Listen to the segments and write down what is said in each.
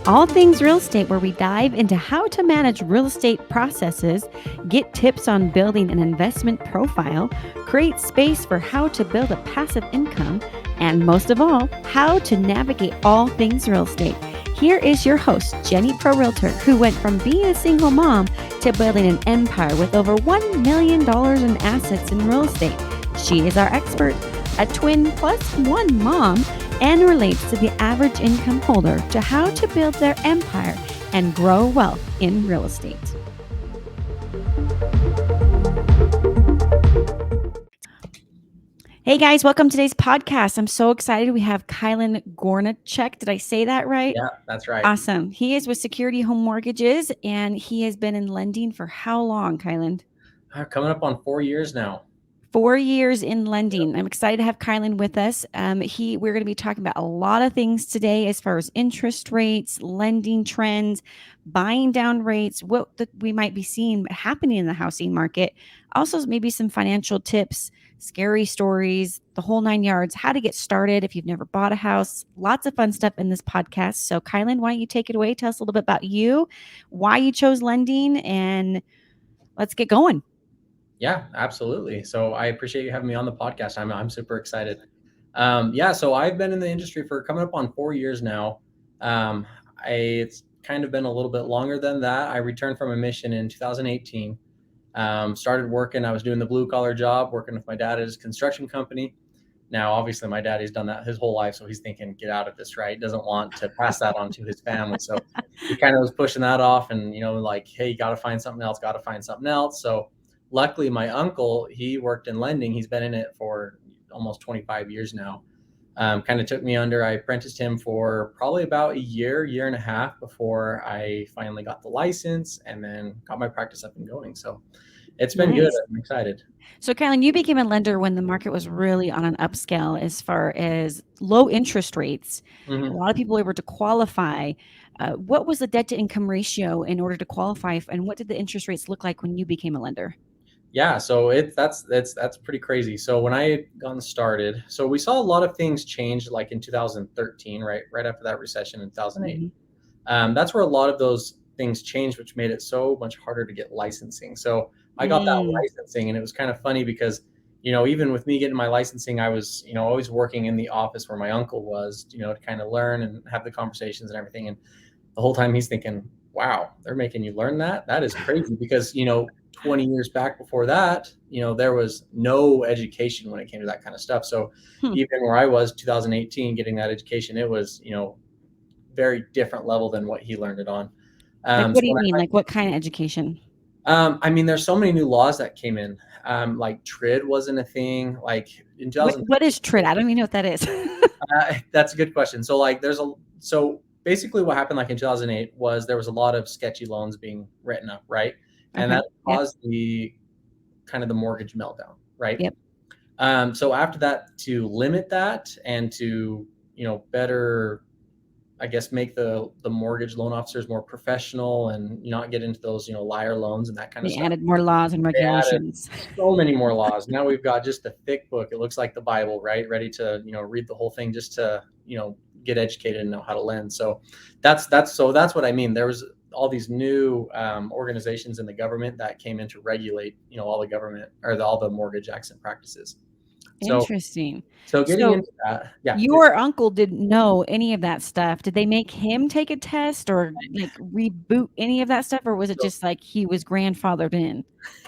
All Things Real Estate, where we dive into how to manage real estate processes, get tips on building an investment profile, create space for how to build a passive income, and most of all, how to navigate all things real estate. Here is your host, JennyProRealtor, who went from being a single mom to building an empire with over $1 million in assets in real estate. She is our expert, a twin plus one mom, and relates to the average income holder to how to build their empire and grow wealth in real estate. Hey guys, welcome to today's podcast. I'm so excited. We have Kyelend Gornachek. Did I say that right? Yeah, that's right. Awesome. He is with Security Home Mortgages, and he has been in lending for how long, Kyelend? Coming up on 4 years now. 4 years in lending. I'm excited to have Kyelend with us. We're going to be talking about a lot of things today as far as interest rates, lending trends, buying down rates, what we might be seeing happening in the housing market. Also, maybe some financial tips, scary stories, the whole 9 yards, how to get started if you've never bought a house. Lots of fun stuff in this podcast. So, Kyelend, why don't you take it away? Tell us a little bit about you, why you chose lending, and let's get going. Yeah, absolutely. So I appreciate you having me on the podcast. I'm super excited. So I've been in the industry for coming up on 4 years now. It's kind of been a little bit longer than that. I returned from a mission in 2018. Started working. I was doing the blue collar job, working with my dad at his construction company. Now, obviously, my daddy's done that his whole life, so he's thinking, get out of this, right? Doesn't want to pass that on to his family. So he kind of was pushing that off and, like, hey, you got to find something else, So luckily, my uncle, he worked in lending. He's been in it for almost 25 years now. Kind of took me under. I apprenticed him for probably about a year and a half before I finally got the license and then got my practice up and going. So it's been good. I'm excited. So, Kyelend, you became a lender when the market was really on an upscale as far as low interest rates. Mm-hmm. A lot of people were able to qualify. What was the debt to income ratio in order to qualify, and what did the interest rates look like when you became a lender? Yeah, so that's pretty crazy. So when I had gotten started, so we saw a lot of things change, like in 2013, right after that recession in 2008. Mm-hmm. That's where a lot of those things changed, which made it so much harder to get licensing. So I got that licensing, and it was kind of funny because, even with me getting my licensing, I was, always working in the office where my uncle was, to kind of learn and have the conversations and everything. And the whole time he's thinking, wow, they're making you learn that? That is crazy because, 20 years back before that, there was no education when it came to that kind of stuff. So even where I was 2018 getting that education, it was, very different level than what he learned it on. What do you mean? Like what kind of education? There's so many new laws that came in. Like TRID wasn't a thing. Like in 2000. What is TRID? I don't even know what that is. That's a good question. So so basically what happened like in 2008 was there was a lot of sketchy loans being written up, right? And that caused the kind of the mortgage meltdown, right? Yep. So after that, to limit that and to, better, I guess, make the mortgage loan officers more professional and not get into those, liar loans and that kind of stuff. They added more laws and regulations. So many more laws. Now we've got just a thick book. It looks like the Bible, right? Ready to, read the whole thing just to, get educated and know how to lend. So that's what I mean. There was all these new organizations in the government that came in to regulate, all the government or all the mortgage accident practices. Interesting. So getting into that, yeah. Your uncle didn't know any of that stuff. Did they make him take a test or like reboot any of that stuff, or was it just like he was grandfathered in?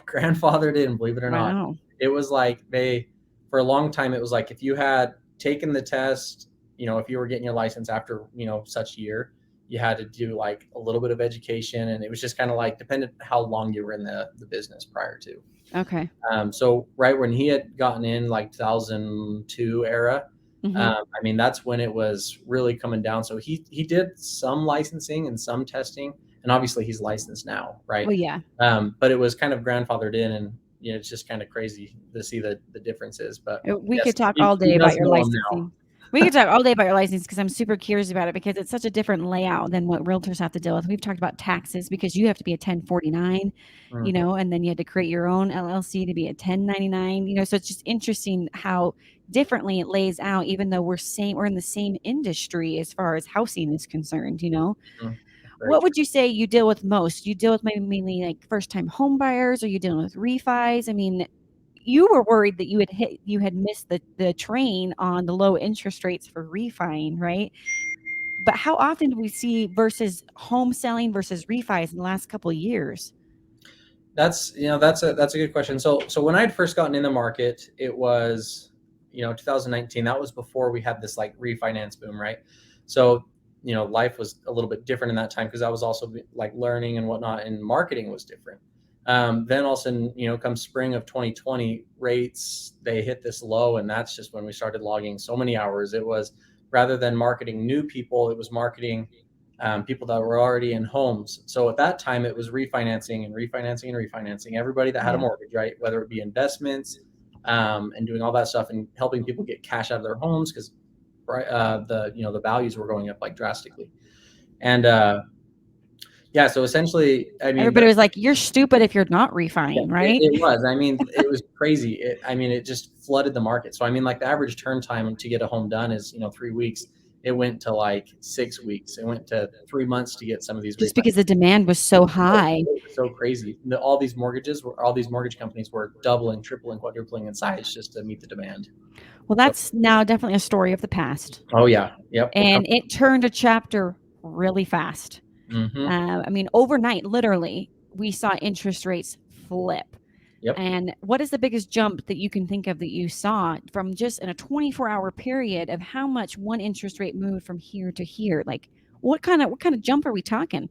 Grandfathered in, believe it or not. Wow. It was like for a long time, it was like if you had taken the test, if you were getting your license after, such year, you had to do like a little bit of education, and it was just kind of like dependent how long you were in the business prior to. Okay. So right when he had gotten in like 2002 era, that's when it was really coming down. So he did some licensing and some testing, and obviously he's licensed now, right? Well, yeah. But it was kind of grandfathered in, and it's just kind of crazy to see the differences. But we could talk all day about your licensing. We could talk all day about your license because I'm super curious about it because it's such a different layout than what realtors have to deal with. We've talked about taxes because you have to be a 1049, Mhm. and then you had to create your own LLC to be a 1099, so it's just interesting how differently it lays out, even though we're in the same industry as far as housing is concerned. Mhm. Very What true. would you say you deal with most? You deal with maybe mainly like first time home buyers, or you dealing with refis? I mean, you were worried that you had missed the train on the low interest rates for refining, right? But how often do we see versus home selling versus refis in the last couple of years? That's a good question. So when I'd first gotten in the market, it was 2019. That was before we had this like refinance boom, right? So life was a little bit different in that time because I was also like learning and whatnot, and marketing was different. Then all of a sudden, come spring of 2020, rates they hit this low, and that's just when we started logging so many hours. It was rather than marketing new people, it was marketing people that were already in homes. So at that time, it was refinancing and refinancing and refinancing. Everybody that had a Yeah. mortgage, right? Whether it be investments and doing all that stuff and helping people get cash out of their homes because the values were going up like drastically. And yeah, so essentially, I mean, Everybody was like, "You're stupid if you're not refining," right? it was. I mean, it was crazy. It just flooded the market. So I mean, like the average turn time to get a home done is 3 weeks. It went to like 6 weeks. It went to 3 months to get some of these Just refinances. because the demand was so high. It was so crazy. All these mortgage companies were doubling, tripling, quadrupling in size just to meet the demand. Well, So, that's now definitely a story of the past. oh yeah, yep, we're And coming. it turned a chapter really fast. Mm-hmm. I mean, overnight, literally, we saw interest rates flip. Yep. And what is the biggest jump that you can think of that you saw from just in a 24-hour period of how much one interest rate moved from here to here? Like, what kind of jump are we talking?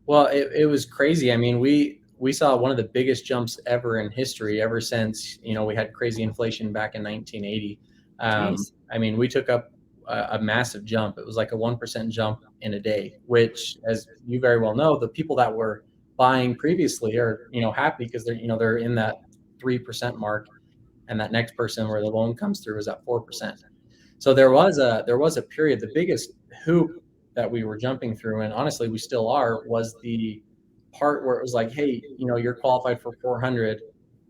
Well, it was crazy. I mean, we saw one of the biggest jumps ever in history ever since we had crazy inflation back in 1980. Jeez. I mean, we took up a massive jump. It was like a 1% jump in a day, which, as you very well know, the people that were buying previously are happy because they're in that 3% mark, and that next person where the loan comes through is at 4%. So there was a period, the biggest hoop that we were jumping through, and honestly we still are, was the part where it was like, hey, you're qualified for 400,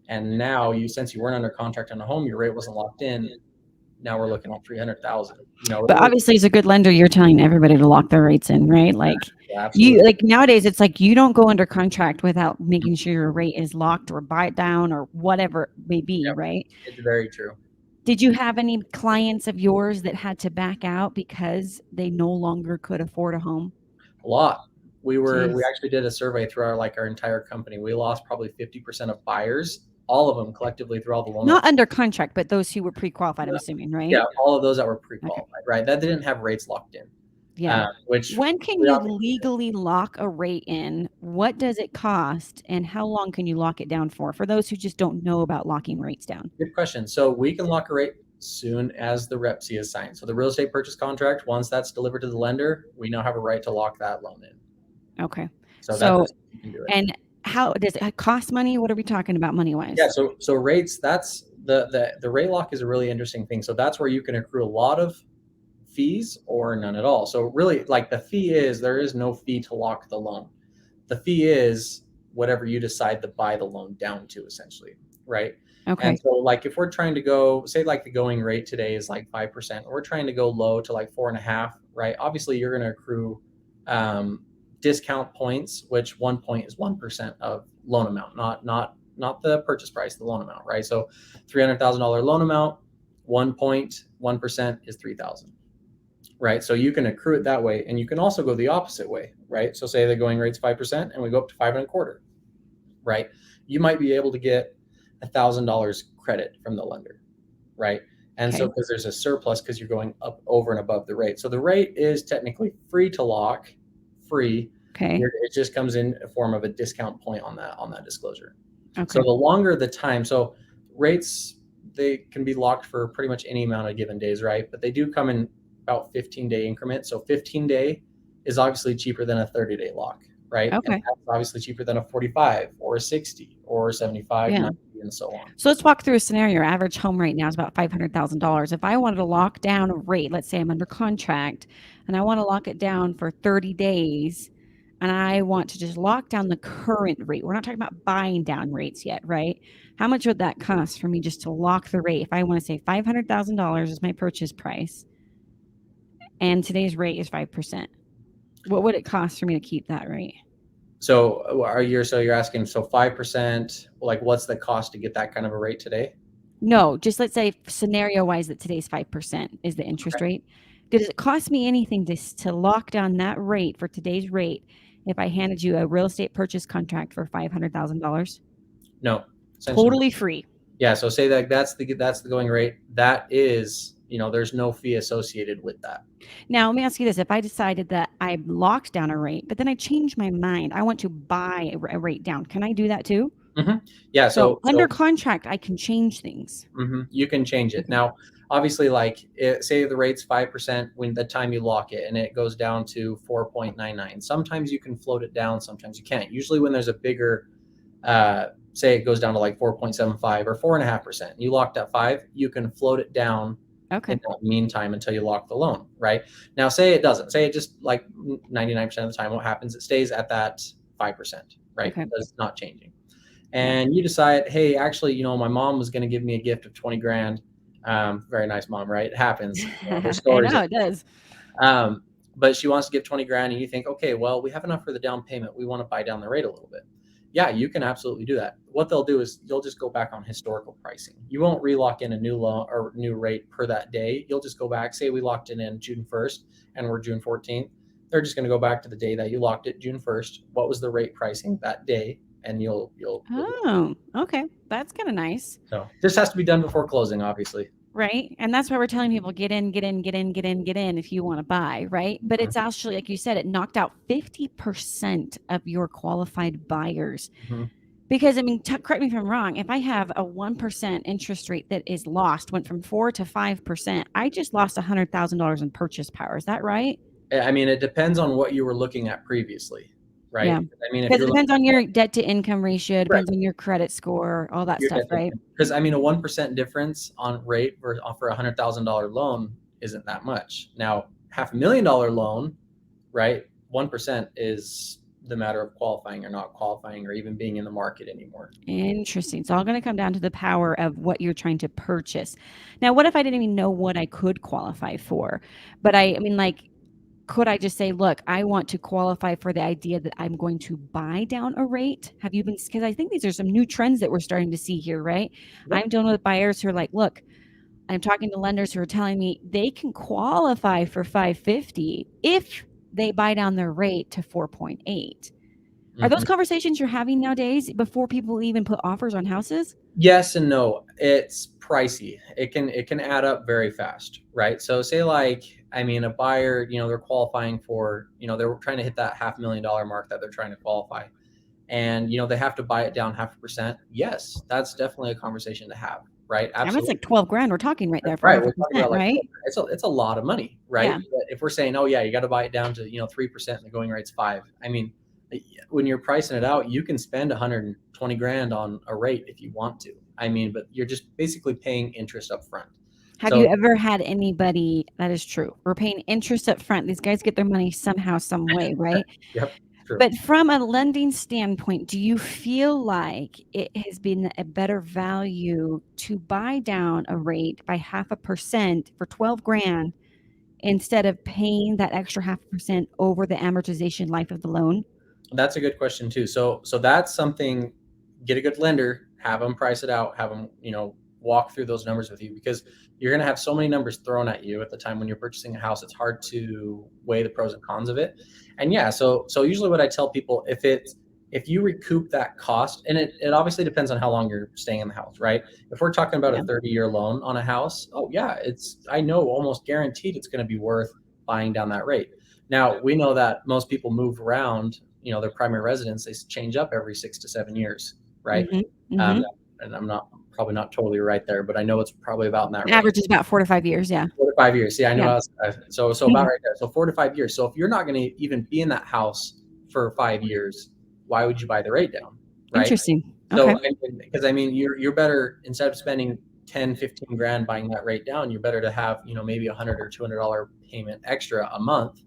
and now since you weren't under contract on a home, your rate wasn't locked in. Now we're looking at 300,000. But obviously, as a good lender, you're telling everybody to lock their rates in, right? Like Absolutely. like nowadays, it's like you don't go under contract without making sure your rate is locked or buy it down or whatever it may be, Yep, right? it's very true. Did you have any clients of yours that had to back out because they no longer could afford a home? A lot. We Jeez. actually did a survey through our entire company. We lost probably 50% of buyers, all of them collectively through all the loan Not officers. under contract, but those who were pre-qualified, I'm assuming, Yeah, right? all of those that were Okay. pre-qualified, right? That didn't have rates locked in, Yeah. which When can we you obviously. legally lock a rate in? What does it cost? And how long can you lock it down for those who just don't know about locking rates down? Good question. So we can lock a rate soon as the rep C is signed. So the real estate purchase contract, once that's delivered to the lender, we now have a right to lock that loan in. Okay. So that's So, as you can do it. and how does it cost money? What are we talking about money Yeah. wise? So rates. That's the rate lock is a really interesting thing. So that's where you can accrue a lot of fees or none at all. So really, like the fee is there is no fee to lock the loan. The fee is whatever you decide to buy the loan down to, essentially, right? And Okay. so, like, if we're trying to go, say, like the going rate today is like 5%, we're trying to go low to like 4.5, right? Obviously, you're going to accrue discount points, which 1 point is 1% of loan amount, not the purchase price, the loan amount, right? So, $300,000 loan amount, 1.1% is 3,000. Right. So you can accrue it that way. And you can also go the opposite way. Right. So say the going rate's 5% and we go up to 5.25. Right. You might be able to get $1,000 credit from the lender. Right. And so Okay. because there's a surplus because you're going up over and above the rate. So the rate is technically free to lock, free. Okay. It just comes in a form of a discount point on that disclosure. So Okay. the longer the time, so rates, they can be locked for pretty much any amount of given days, right? But they do come in about 15-day increments. So 15-day is obviously cheaper than a 30-day lock, right? And Okay. that's obviously cheaper than a 45 or a 60 or 75, Yeah. 90, and so on. So let's walk through a scenario. Your average home right now is about $500,000. If I wanted to lock down a rate, let's say I'm under contract and I want to lock it down for 30 days and I want to just lock down the current rate. We're not talking about buying down rates yet, right? How much would that cost for me just to lock the rate? If I want to say $500,000 is my purchase price and today's rate is 5%, what would it cost for me to keep that rate? So you're asking, so 5%, like what's the cost to get that kind of a rate today? No, just let's say scenario wise that today's 5% is the interest Okay. rate. Does it cost me anything to lock down that rate for today's rate if I handed you a real estate purchase contract for $500,000? No, essentially. Totally free. Yeah. So say that that's the going rate. That is, there's no fee associated with that. Now, let me ask you this. If I decided that I locked down a rate, but then I changed my mind, I want to buy a rate down. Can I do that too? Hmm. Yeah. So So under contract, I can change things. you can change it. Okay. Now, obviously, like say the rate's 5% when the time you lock it and it goes down to 4.99. Sometimes you can float it down, sometimes you can't. Usually when there's a bigger, say it goes down to like 4.75 or 4.5%, you locked at 5, you can float it down Okay. in that meantime until you lock the loan, right? Now, say it doesn't. Say it just like 99% of the time, what happens? It stays at that 5%, right? Okay. Because it's not changing. Yeah. And you decide, hey, actually, my mom was going to give me a gift of 20 grand. Very nice mom, right? It happens. There's I stories. know it does. But she wants to give 20 grand and you think, okay, well, we have enough for the down payment. We want to buy down the rate a little bit. Yeah, you can absolutely do that. What they'll do is you'll just go back on historical pricing. You won't relock in a new loan or new rate per that day. You'll just go back. Say we locked it in June 1st and we're June 14th. They're just going to go back to the day that you locked it, June 1st. What was the rate pricing that day? And you'll Oh, okay. That's kind of nice. so this has to be done before closing, obviously. Right. And that's why we're telling people get in if you want to buy, right? But it's actually, like you said, it knocked out 50% of your qualified buyers. Mm-hmm. Because, I mean, correct me if I'm wrong, if I have a 1% interest rate that is lost, went from 4 to 5%, I just lost $100,000 in purchase power. Is that right? I mean, it depends on what you were looking at previously, right? Yeah. I mean, if Because you're it depends on your debt to income ratio, it right, depends on your credit score, all that your stuff, debt right? because I mean, a 1% difference on rate for $100,000 loan isn't that much. Now, $500,000 loan, right? 1% is the matter of qualifying or not qualifying or even being in the market anymore. Interesting. It's all going to come down to the power of what you're trying to purchase. Now, what if I didn't even know what I could qualify for? But I mean, like, could I just say, look, I want to qualify for the idea that I'm going to buy down a rate? Have you been, because I think these are some new trends that we're starting to see here, right? Yep. I'm dealing with buyers who are like, look, I'm talking to lenders who are telling me they can qualify for 550 if they buy down their rate to 4.8. Are those conversations you're having nowadays before people even put offers on houses? Yes and no. It's pricey. It can add up very fast, right? So say like, I mean, a buyer, they're qualifying for, they're trying to hit that $500,000 mark that they're trying to qualify. And, they have to buy it down 0.5%. Yes, that's definitely a conversation to have, right? I mean, it's Absolutely. like 12 grand we're talking right there for Right. half We're a talking percent, about like, right? it's a lot of money, right? Yeah. But if we're saying, oh yeah, you got to buy it down to, 3% and the going rate's 5. I mean, when you're pricing it out, you can spend 120 grand on a rate if you want to. I mean, but you're just basically paying interest up front. Have you ever had anybody, that is true, we're paying interest up front. These guys get their money somehow, some way, right? Yep, true. But from a lending standpoint, do you feel like it has been a better value to buy down a rate by 0.5% for 12 grand instead of paying that extra 0.5% over the amortization life of the loan? That's a good question too. So that's something, get a good lender, have them price it out, have them, walk through those numbers with you, because you're going to have so many numbers thrown at you at the time when you're purchasing a house. It's hard to weigh the pros and cons of it. And yeah, so usually what I tell people, if you recoup that cost, and it obviously depends on how long you're staying in the house, right? If we're talking about a 30-year loan on a house, oh yeah, I know almost guaranteed it's going to be worth buying down that rate. Now, we know that most people move around, their primary residence, they change up every 6 to 7 years, right? And I'm probably not totally right there, but I know it's probably about in that range. Average is about 4 to 5 years, yeah. 4 to 5 years. See, I know. Yeah. So about right there. So 4 to 5 years. So if you're not going to even be in that house for 5 years, why would you buy the rate down? Right. Interesting. Okay. So, because I mean, you're better, instead of spending 10, 15 grand buying that rate down, you're better to have, maybe $100 or $200 payment extra a month,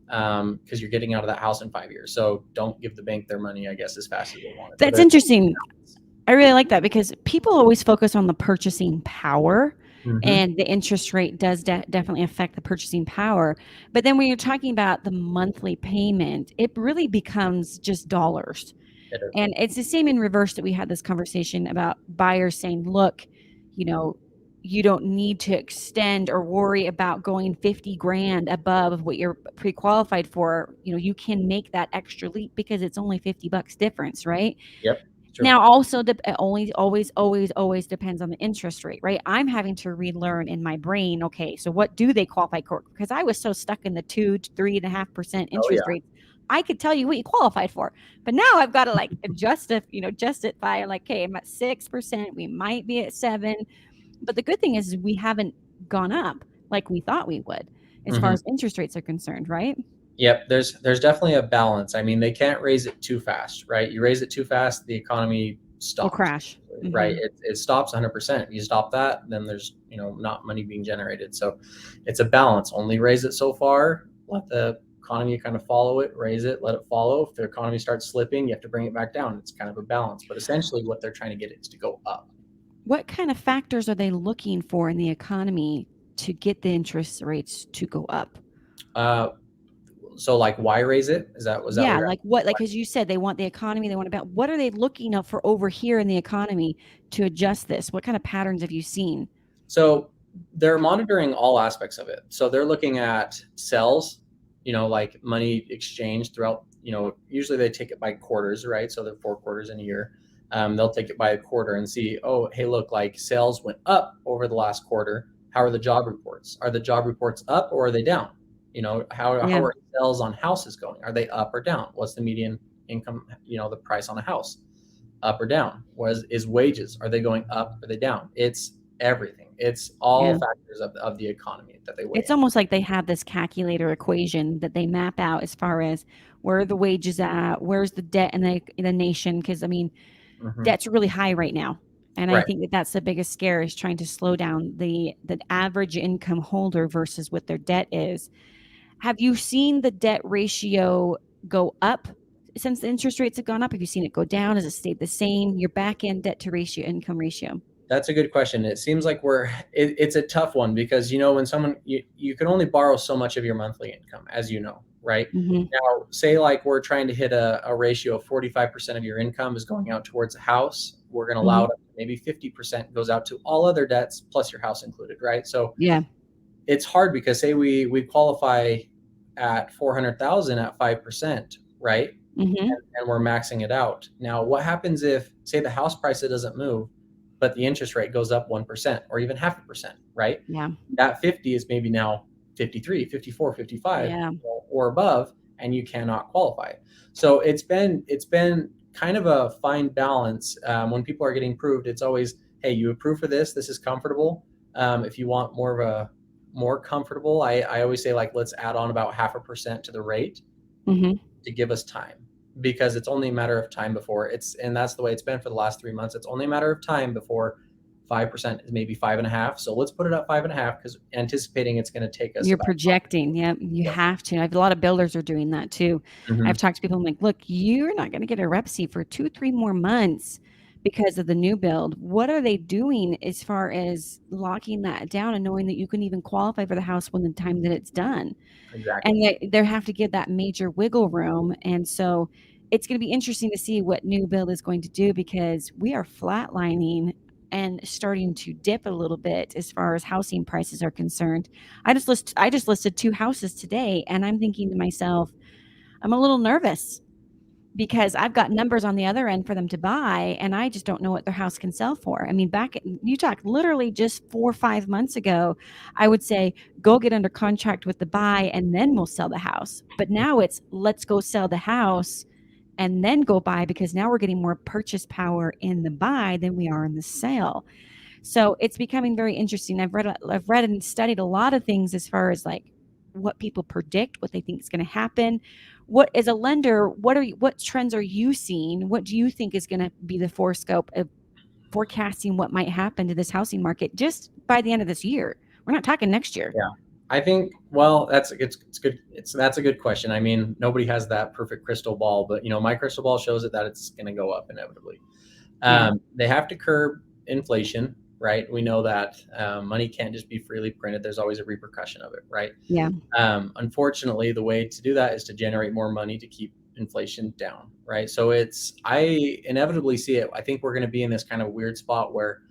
because you're getting out of that house in 5 years. So don't give the bank their money, I guess, as fast as they want it. So That's interesting. I really like that because people always focus on the purchasing power, hmm and the interest rate does definitely affect the purchasing power. But then when you're talking about the monthly payment, it really becomes just dollars. it is. And it's the same in reverse that we had this conversation about buyers saying, look, you know, you don't need to extend or worry about going 50 grand above what you're pre-qualified for. You can make that extra leap because it's only $50 difference, right? Yep, true. Now, also, it only always depends on the interest rate, right? I'm having to relearn in my brain. Okay, so what do they qualify for? Because I was so stuck in the 2 to 3.5% Oh interest yeah. rates. I could tell you what you qualified for, but now I've got to like adjust it, adjust it by like, okay, I'm at 6%. We might be at 7, but the good thing is we haven't gone up like we thought we would, as far hmm as interest rates are concerned, right? Yep, there's definitely a balance. I mean, they can't raise it too fast, right? You raise it too fast, the economy Will stops, crash. right? Hmm. It stops 100%. You stop that, then there's, not money being generated. So it's a balance. Only raise it so far, let the economy kind of follow it, raise it, let it follow. If the economy starts slipping, you have to bring it back down. It's kind of a balance, but essentially what they're trying to get it is to go up. What kind of factors are they looking for in the economy to get the interest rates to go up? Uh, so like why raise it? Was that what Yeah, you're like what? Like, as you said, they want the economy. They want about what are they looking up for over here in the economy to adjust this? What kind of patterns have you seen? So they're monitoring all aspects of it. So they're looking at sales, like money exchange throughout, usually they take it by quarters, right? So they're 4 quarters in a year. They'll take it by a quarter and see, oh, hey, look, like sales went up over the last quarter. How are the job reports? Are the job reports up or are they down? How Yeah, are sales on houses going? Are they up or down? What's the median income, the price on a house? Up or down? Is wages? Are they going up? Are they down? It's everything. It's all yeah. factors of the economy that they weigh It's in. almost like they have this calculator equation that they map out as far as where are the wages at, where's the debt in the nation? Because I mean, hmm debt's really high right now. And I Right. think that that's the biggest scare is trying to slow down the average income holder versus what their debt is. Have you seen the debt ratio go up since the interest rates have gone up? Have you seen it go down? Has it stayed the same? Your back end debt to ratio, income ratio. That's a good question. It seems like it's a tough one because, when someone, you can only borrow so much of your monthly income, as you know, right? Hmm. Now, say like we're trying to hit a ratio of 45% of your income is going out towards a house. We're going to allow Hmm. it maybe 50% goes out to all other debts plus your house included, right? So Yeah. it's hard because say we qualify at 400,000 at 5%, right? Hmm. And we're maxing it out. Now, what happens if, say, the house price doesn't move, but the interest rate goes up 1% or even half a percent, right? Yeah. That 50 is maybe now 53, 54, 55, Yeah. or above, and you cannot qualify. So it's been kind of a fine balance. When people are getting approved, it's always, hey, you approve for this. This is comfortable. If you want more comfortable, I always say like let's add on about half a percent to the rate Hmm. to give us time, because it's only a matter of time before and that's the way it's been for the last 3 months. It's only a matter of time before 5% is maybe 5.5. So let's put it at 5.5 because anticipating it's going to take us You're about 5. projecting. Yeah, you Yep. have to. A lot of builders are doing that too. I've hmm talked to people. I'm like, look, you're not going to get a rep C for 2, 3 more months because of the new build. What are they doing as far as locking that down and knowing that you can even qualify for the house when the time that it's done? Exactly. And they have to give that major wiggle room. And so it's going to be interesting to see what new build is going to do because we are flatlining and starting to dip a little bit as far as housing prices are concerned. I just listed 2 houses today, and I'm thinking to myself, I'm a little nervous because I've got numbers on the other end for them to buy, and I just don't know what their house can sell for. I mean, you talk literally just 4 or 5 months ago, I would say go get under contract with the buy and then we'll sell the house. But now it's let's go sell the house and then go buy because now we're getting more purchase power in the buy than we are in the sale. So it's becoming very interesting. I've read and studied a lot of things as far as like what people predict, what they think is going to happen. What, as a lender, what trends are you seeing? What do you think is going to be the forescope of forecasting what might happen to this housing market just by the end of this year? We're not talking next year. Yeah. I think, well, it's good. That's a good question. I mean, nobody has that perfect crystal ball, but my crystal ball shows it that it's going to go up inevitably. Yeah. They have to curb inflation, right? We know that money can't just be freely printed. There's always a repercussion of it, right? Yeah. Unfortunately, the way to do that is to generate more money to keep inflation down, right? So I inevitably see it. I think we're going to be in this kind of weird spot where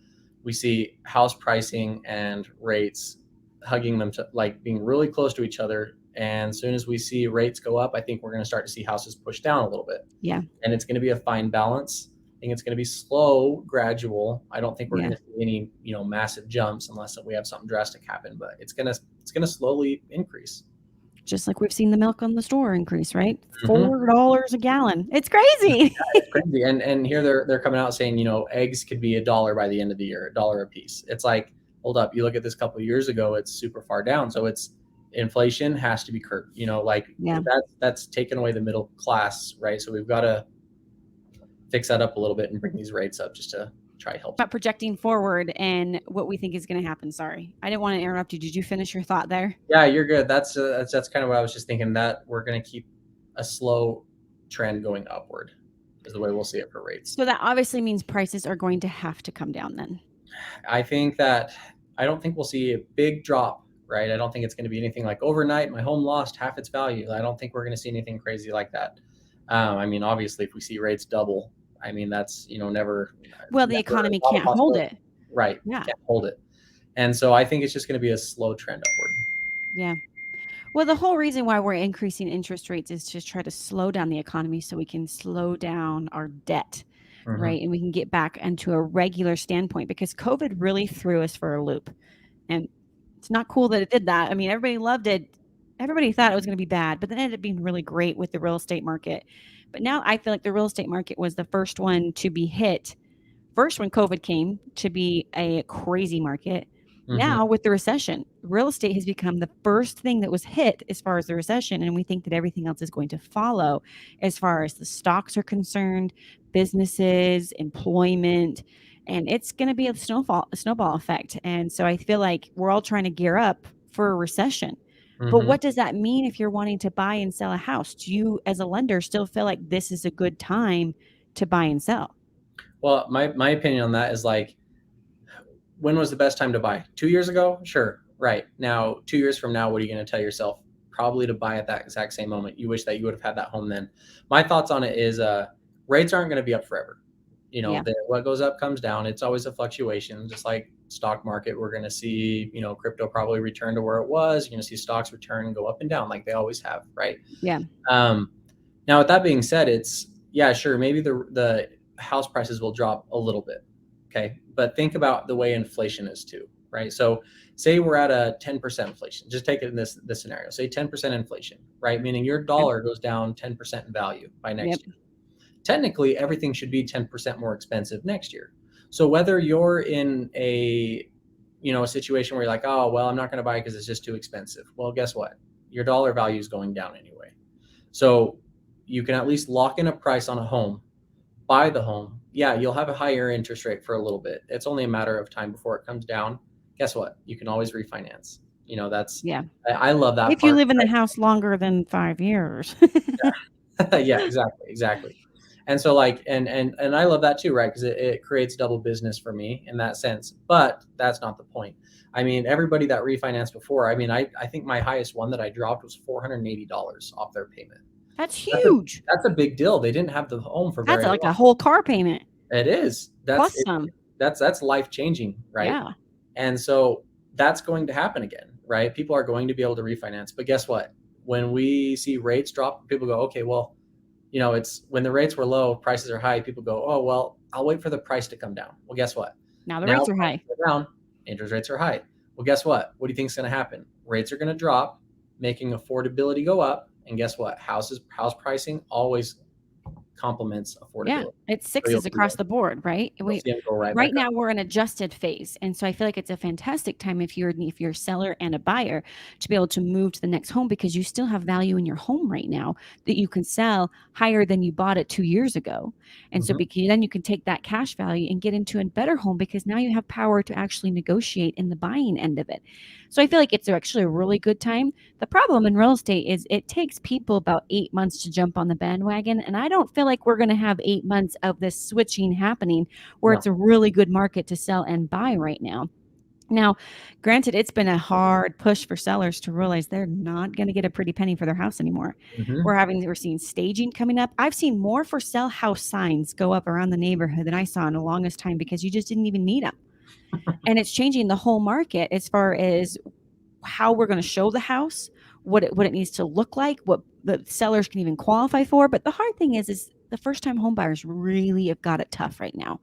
we see house pricing and rates hugging them to, like, being really close to each other. And as soon as we see rates go up, I think we're going to start to see houses push down a little bit. Yeah. And it's going to be a fine balance. I think it's going to be slow, gradual. I don't think we're going to see any, massive jumps unless we have something drastic happen, but it's going to slowly increase. Just like we've seen the milk on the store increase, right? $4 a gallon. It's crazy. Yeah, it's crazy. And here they're coming out saying, eggs could be $1 by the end of the year, $1 a piece. It's like, hold up, you look at this a couple of years ago, it's super far down. So it's inflation has to be curbed, that's taken away the middle class, right? So we've got to fix that up a little bit and bring these rates up just to try to help. About projecting forward and what we think is going to happen. Sorry, I didn't want to interrupt you. Did you finish your thought there? Yeah, you're good. That's kind of what I was just thinking, that we're going to keep a slow trend going upward is the way we'll see it for rates. So that obviously means prices are going to have to come down then. I don't think we'll see a big drop, right? I don't think it's going to be anything like overnight my home lost half its value. I don't think we're going to see anything crazy like that. I mean, obviously, if we see rates double, I mean, that's, never. Well, the economy can't hold it. Right. Yeah. Can't hold it. And so I think it's just going to be a slow trend upward. Yeah. Well, the whole reason why we're increasing interest rates is to try to slow down the economy so we can slow down our debt, right? And we can get back into a regular standpoint, because COVID really threw us for a loop. And it's not cool that it did that. I mean, everybody loved it. Everybody thought it was going to be bad, but then it ended up being really great with the real estate market. But now I feel like the real estate market was the first one to be hit. First, when COVID came, to be a crazy market. Now with the recession, real estate has become the first thing that was hit as far as the recession. And we think that everything else is going to follow as far as the stocks are concerned, businesses, employment, and it's going to be a snowball effect. And so I feel like we're all trying to gear up for a recession. But what does that mean if you're wanting to buy and sell a house? Do you, as a lender, still feel like this is a good time to buy and sell? Well, my opinion on that is, like, when was the best time to buy? 2 years ago? Sure. Right. Now, 2 years from now, what are you going to tell yourself? Probably to buy at that exact same moment. You wish that you would have had that home then. My thoughts on it is rates aren't going to be up forever. What goes up comes down. It's always a fluctuation, just like stock market. We're going to see, crypto probably return to where it was. You're going to see stocks return and go up and down like they always have. Right. Yeah. Now, with that being said, sure, maybe the house prices will drop a little bit. Okay. But think about the way inflation is too, right? So say we're at a 10% inflation. Just take it in this scenario. Say 10% inflation, right? Meaning your dollar goes down 10% in value by next year. Technically, everything should be 10% more expensive next year. So whether you're in a situation where you're like, oh, well, I'm not going to buy it because it's just too expensive. Well, guess what? Your dollar value is going down anyway. So you can at least lock in a price on a home, buy the home. Yeah, you'll have a higher interest rate for a little bit. It's only a matter of time before it comes down. Guess what? You can always refinance. I love that. If you live in the house longer than 5 years. Yeah, exactly. And so, like, and I love that too, right? Because it creates double business for me in that sense. But that's not the point. I mean, everybody that refinanced before, I mean, I think my highest one that I dropped was $480 off their payment. That's huge. That's a big deal. They didn't have the home for very long. That's like a whole car payment. It is. Plus some. That's life-changing, right? Yeah. And so that's going to happen again, right? People are going to be able to refinance. But guess what? When we see rates drop, people go, okay, well, it's when the rates were low, prices are high. People go, oh, well, I'll wait for the price to come down. Well, guess what? Now the rates are high. Down, interest rates are high. Well, guess what? What do you think is going to happen? Rates are going to drop, making affordability go up. And guess what? House pricing always complements Yeah, affordability. it's So you'll sixes see across those. the board, right? You'll see them go right back Right up. now we're in adjusted phase, and so I feel like it's a fantastic time if you're a seller and a buyer to be able to move to the next home because you still have value in your home right now that you can sell higher than you bought it 2 years ago, and so Mhm. because then you can take that cash value and get into a better home because now you have power to actually negotiate in the buying end of it. So I feel like it's actually a really good time. The problem in real estate is it takes people about 8 months to jump on the bandwagon. And I don't feel like we're going to have 8 months of this switching happening where No. it's a really good market to sell and buy right now. Now, granted, it's been a hard push for sellers to realize they're not going to get a pretty penny for their house anymore. Mhm. We're seeing staging coming up. I've seen more for sale house signs go up around the neighborhood than I saw in the longest time because you just didn't even need them. And it's changing the whole market as far as how we're going to show the house, what it needs to look like, what the sellers can even qualify for. But the hard thing is the first time home buyers really have got it tough right now.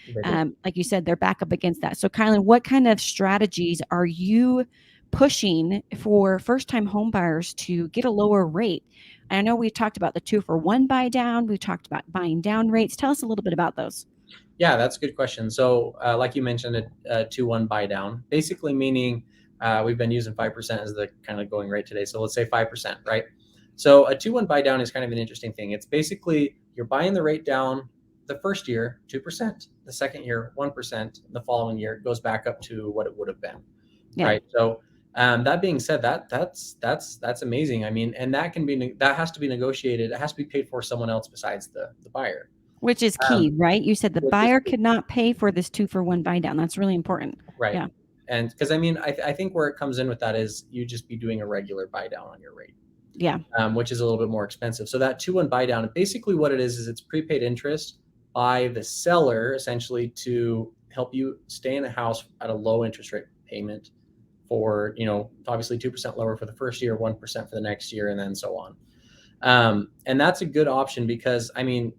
They do. Like you said, they're back up against that. So, Kylan, what kind of strategies are you pushing for first time home buyers to get a lower rate? I know we talked about the 2-for-1 buy down. We talked about buying down rates. Tell us a little bit about those. Yeah, that's a good question. So, like you mentioned, a 2-1 buy down, basically meaning we've been using 5% as the kind of going rate today. So let's say 5%, right? So a 2-1 buy down is kind of an interesting thing. It's basically you're buying the rate down the first year 2%, the second year 1%, the following year it goes back up to what it would have been, Yeah, right? So that being said, that's amazing. I mean, and that has to be negotiated. It has to be paid for someone else besides the buyer, which is um, key, right? You said the which is buyer could not pay for this 2-for-1 buy down. That's really important. right. Yeah. And because I mean, I think where it comes in with that is you just be doing a regular buy down on your rate, Yeah. which is a little bit more expensive. So that 2-1 buy down, basically what it is it's prepaid interest by the seller essentially to help you stay in a house at a low interest rate payment for, obviously 2% lower for the first year, 1% for the next year, and then so on. And that's a good option because I mean,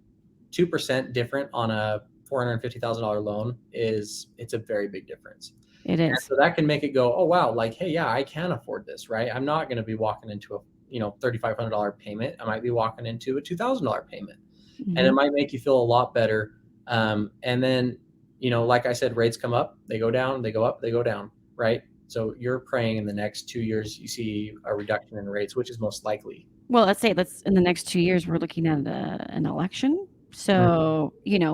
2% different on a $450,000 loan it's a very big difference. It And is. so that can make it go, oh wow, like, hey, yeah, I can afford this, right? I'm not going to be walking into a $3,500 payment. I might be walking into a $2,000 payment, and it Mhm. might make you feel a lot better. And then, like I said, rates come up, they go down, they go up, they go down, right? So you're praying in the next 2 years you see a reduction in rates, which is most likely. Well, let's in the next 2 years, we're looking at an election. Mhm. So,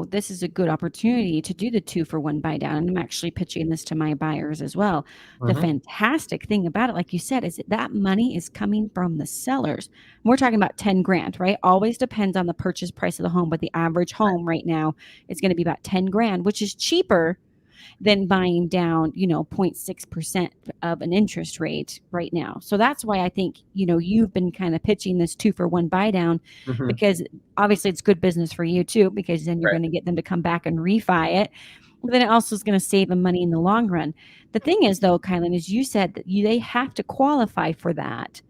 this is a good opportunity to do the 2-for-1 buy down. And I'm actually pitching this to my buyers as well. The Mhm. fantastic thing about it, like you said, is that money is coming from the sellers. We're talking about 10 grand, right? Always depends on the purchase price of the home, but the average home right now is going to be about 10 grand, which is cheaper than buying down, 0.6% of an interest rate right now. So that's why I think, you've been kind of pitching this 2-for-1 buy down Mhm. because obviously it's good business for you too, because then you're Right. going to get them to come back and refi it. But then it also is going to save them money in the long run. The thing is, though, Kylan, is you said that they have to qualify for that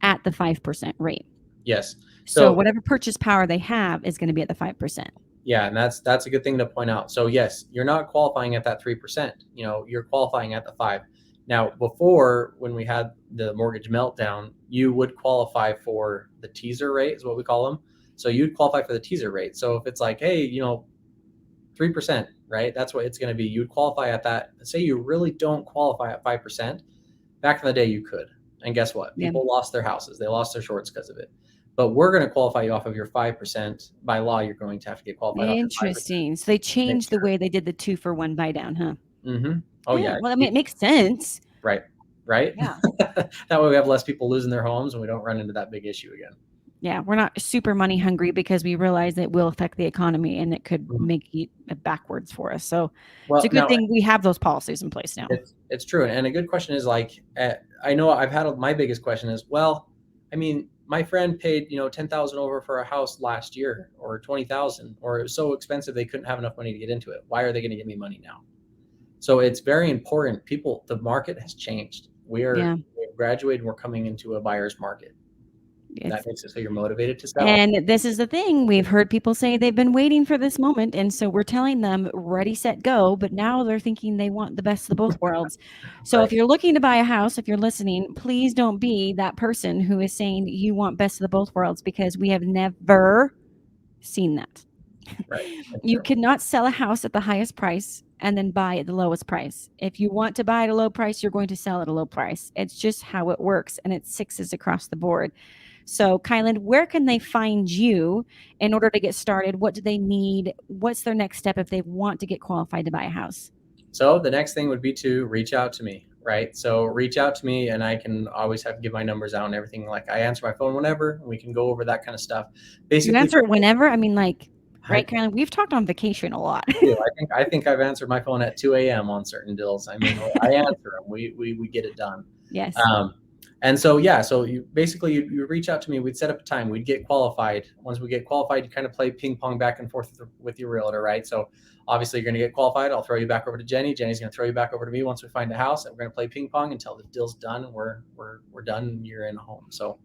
at the 5% rate. Yes. So So whatever purchase power they have is going to be at the 5%. yeah, and that's a good thing to point out. So yes, you're not qualifying at that 3%. You're qualifying at the 5. Now, before when we had the mortgage meltdown, you would qualify for the teaser rate, is what we call them. So you'd qualify for the teaser rate. So if it's like, hey, 3%, right? That's what it's going to be. You'd qualify at that. Say you really don't qualify at 5%. Back in the day, you could. And guess what? Yeah. People lost their houses. They lost their shorts because of it. But we're going to qualify you off of your 5%. By law, you're going to have to get qualified off your 5% Interesting. So they to make changed the sure. way they did the 2-for-1 buy down, huh? Oh Yeah. yeah, Well, I mean, it makes sense. right, right. Yeah. That way we have less people losing their homes, and we don't run into that big issue again. Yeah. We're not super money hungry because we realize it will affect the economy and it could Mhm. make it backwards for us. So it's a Well, good now thing we have those policies in place now. it's true, and a good question is like, I know I've had my biggest question is, well, I mean, my friend paid 10,000 over for a house last year, or 20,000, or it was so expensive they couldn't have enough money to get into it. Why are they going to give me money now? So it's very important. The market has changed. Yeah. We've graduated. We're coming into a buyer's market. That It's makes it so you're motivated to sell. And this is the thing. We've heard people say they've been waiting for this moment. And so we're telling them ready, set, go. But now they're thinking they want the best of both worlds. So Right. if you're looking to buy a house, if you're listening, please don't be that person who is saying you want best of the both worlds because we have never seen that. Right. That's You true. cannot sell a house at the highest price and then buy at the lowest price. If you want to buy at a low price, you're going to sell at a low price. It's just how it works, and it's sixes across the board. So, Kyland, where can they find you in order to get started? What do they need? What's their next step if they want to get qualified to buy a house? So the next thing would be to reach out to me, right? So reach out to me, and I can always give my numbers out and everything. Like, I answer my phone whenever, and we can go over that kind of stuff. You Basically, answer it whenever. I mean, like, I right, Kyland? We've talked on vacation a lot. do. I think I've answered my phone at 2 a.m. on certain deals. I mean, I answer them. We get it done. Yes. And so, yeah, so you reach out to me. We'd set up a time. We'd get qualified. Once we get qualified, you kind of play ping pong back and forth with your realtor, right? So obviously you're going to get qualified. I'll throw you back over to Jenny. Jenny's going to throw you back over to me once we find a house, and we're going to play ping pong until the deal's done. And we're done. And you're in a home. So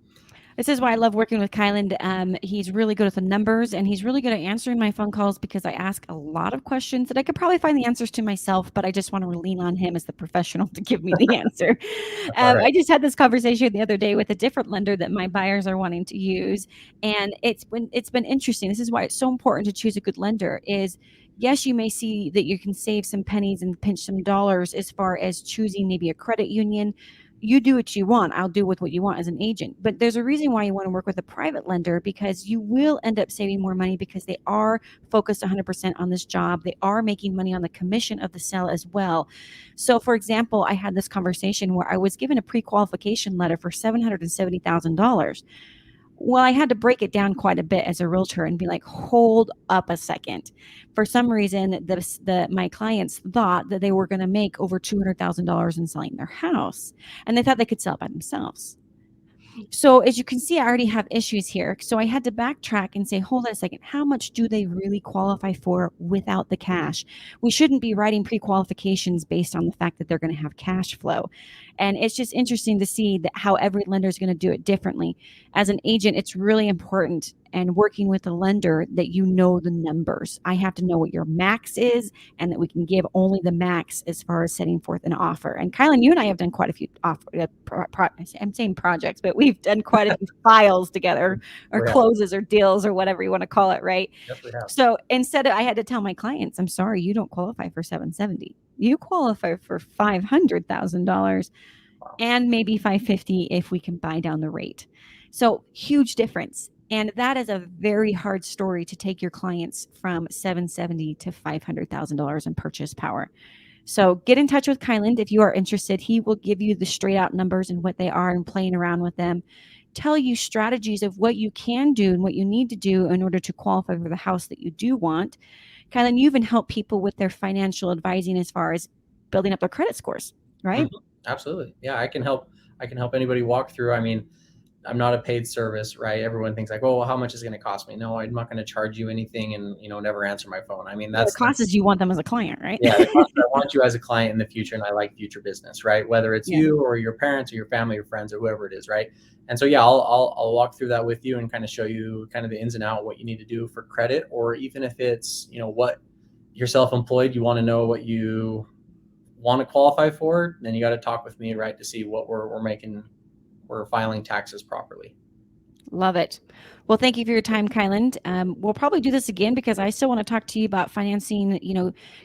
This is why I love working with Kyland. He's really good at the numbers, and he's really good at answering my phone calls because I ask a lot of questions that I could probably find the answers to myself, but I just want to lean on him as the professional to give me the answer. all right. I just had this conversation the other day with a different lender that my buyers are wanting to use, and it's been interesting. This is why it's so important to choose a good lender. Is yes, you may see that you can save some pennies and pinch some dollars as far as choosing maybe a credit union. You do what you want. I'll do with what you want as an agent. But there's a reason why you want to work with a private lender, because you will end up saving more money because they are focused 100% on this job. They are making money on the commission of the sale as well. So, for example, I had this conversation where I was given a pre-qualification letter for $770,000. Well, I had to break it down quite a bit as a realtor and be like, hold up a second. For some reason, my clients thought that they were going to make over $200,000 in selling their house, and they thought they could sell it by themselves. So as you can see, I already have issues here. So I had to backtrack and say, hold on a second, how much do they really qualify for without the cash? We shouldn't be writing pre-qualifications based on the fact that they're going to have cash flow. And it's just interesting to see that how every lender is going to do it differently. As an agent, it's really important, and working with a lender, that you know the numbers. I have to know what your max is, and that we can give only the max as far as setting forth an offer. And Kylan, you and I have done quite a few I'm saying projects, but we've done quite a few files together, or We have. closes, or deals, or whatever you want to call it, right? Yes, we have. So instead I had to tell my clients, I'm sorry, you don't qualify for 770. You qualify for $500,000 Wow. and maybe 550 if we can buy down the rate. So huge difference. And that is a very hard story to take your clients from 770 to $500,000 in purchase power. So get in touch with Kyland if you are interested. He will give you the straight out numbers and what they are and playing around with them. Tell you strategies of what you can do and what you need to do in order to qualify for the house that you do want. Kyland, you even help people with their financial advising as far as building up their credit scores, right? Mm-hmm. Absolutely. Yeah, I can help anybody walk through. I mean, I'm not a paid service, right? Everyone thinks like, oh, well, how much is it going to cost me? No, I'm not going to charge you anything, and never answer my phone. I mean, The cost is you want them as a client, right? yeah, the cost, I want you as a client in the future, and I like future business, right? Whether it's Yeah. you or your parents or your family or friends or whoever it is, right? And so, yeah, I'll walk through that with you and kind of show you kind of the ins and out, what you need to do for credit, or even if it's, what you're self-employed, you want to know what you want to qualify for, then you got to talk with me, right, to see what we're making, we're filing taxes properly. Love it. Well, thank you for your time, Kyland. We'll probably do this again because I still want to talk to you about financing.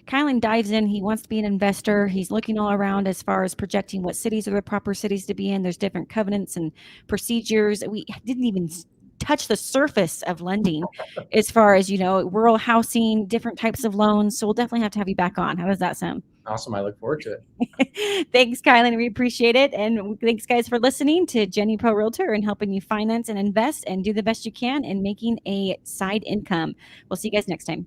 Kyland dives in. He wants to be an investor. He's looking all around as far as projecting what cities are the proper cities to be in. There's different covenants and procedures. We didn't even touch the surface of lending as far as, rural housing, different types of loans. So we'll definitely have to have you back on. How does that sound? Awesome. I look forward to it. Thanks, Kylan. We appreciate it. And thanks, guys, for listening to Jenny Pro Realtor and helping you finance and invest and do the best you can in making a side income. We'll see you guys next time.